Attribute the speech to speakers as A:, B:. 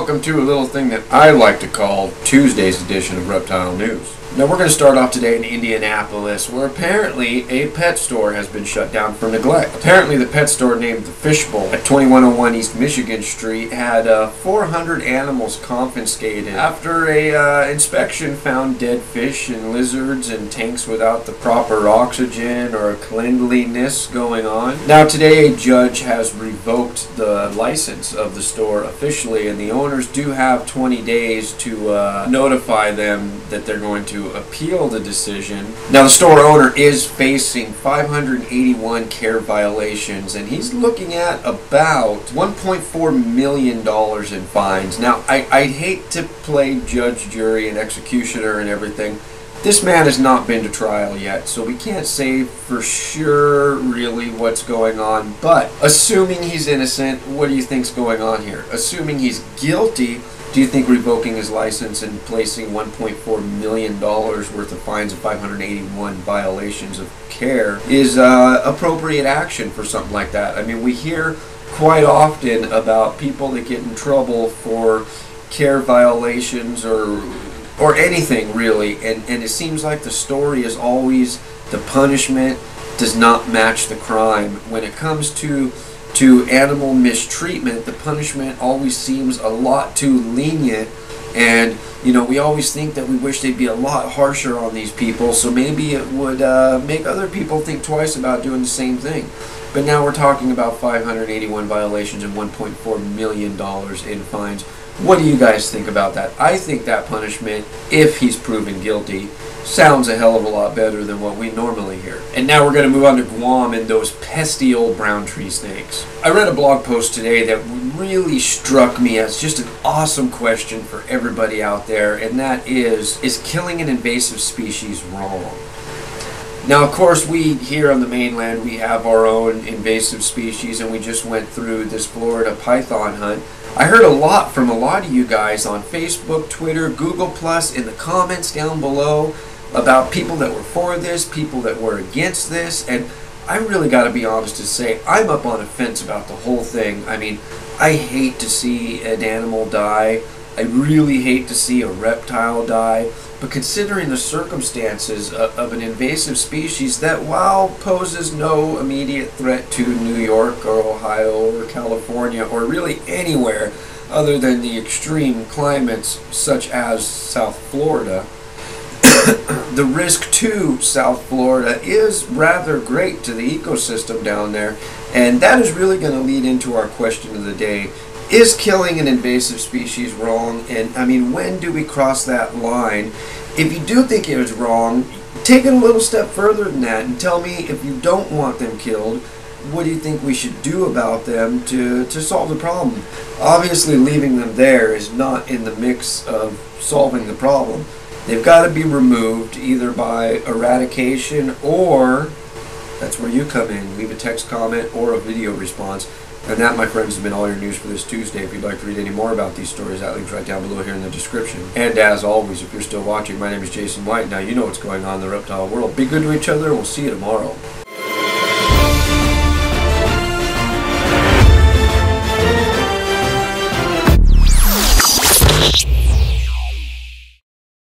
A: welcome to a little thing that I like to call Tuesday's edition of Reptile News. Now we're going to start off today in Indianapolis, where apparently a pet store has been shut down for neglect. Apparently the pet store named the Fishbowl at 2101 East Michigan Street had 400 animals confiscated after a inspection found dead fish and lizards in tanks without the proper oxygen or cleanliness going on. Now today a judge has revoked the license of the store officially, and the owners do have 20 days to notify them that they're going to appeal the decision. Now the store owner is facing 581 care violations, and he's looking at about $1.4 million in fines. Now I'd hate to play judge, jury, and executioner and everything. This man has not been to trial yet, so we can't say for sure really what's going on, but assuming he's innocent, what do you think's going on here? Assuming he's guilty, do you think revoking his license and placing $1.4 million worth of fines and 581 violations of care is appropriate action for something like that? I mean, we hear quite often about people that get in trouble for care violations or anything really, and it seems like the story is always the punishment does not match the crime. When it comes to animal mistreatment, the punishment always seems a lot too lenient, and you know, we always think that we wish they'd be a lot harsher on these people, so maybe it would make other people think twice about doing the same thing. But now we're talking about 581 violations and $1.4 million in fines. What do you guys think about that? I think that punishment, if he's proven guilty, sounds a hell of a lot better than what we normally hear. And now we're going to move on to Guam and those pesky old brown tree snakes. I read a blog post today that really struck me as just an awesome question for everybody out there, and that is killing an invasive species wrong? Now, of course, we here on the mainland, we have our own invasive species, and we just went through this Florida python hunt. I heard a lot from a lot of you guys on Facebook, Twitter, Google+, in the comments down below about people that were for this, people that were against this, and I really got to be honest to say I'm up on a fence about the whole thing. I mean, I hate to see an animal die. I really hate to see a reptile die. But considering the circumstances of an invasive species that, while poses no immediate threat to New York or Ohio or California or really anywhere other than the extreme climates such as South Florida, the risk to South Florida is rather great to the ecosystem down there. And that is really going to lead into our question of the day. Is killing an invasive species wrong? And I mean, when do we cross that line? If you do think it was wrong, take it a little step further than that and tell me, if you don't want them killed, what do you think we should do about them to solve the problem? Obviously, leaving them there is not in the mix of solving the problem. They've got to be removed either by eradication, or that's where you come in. Leave a text comment or a video response. And that, my friends, has been all your news for this Tuesday. If you'd like to read any more about these stories, that link's right down below here in the description. And as always, if you're still watching, my name is Jason White. Now you know what's going on in the reptile world. Be good to each other, and we'll see you tomorrow.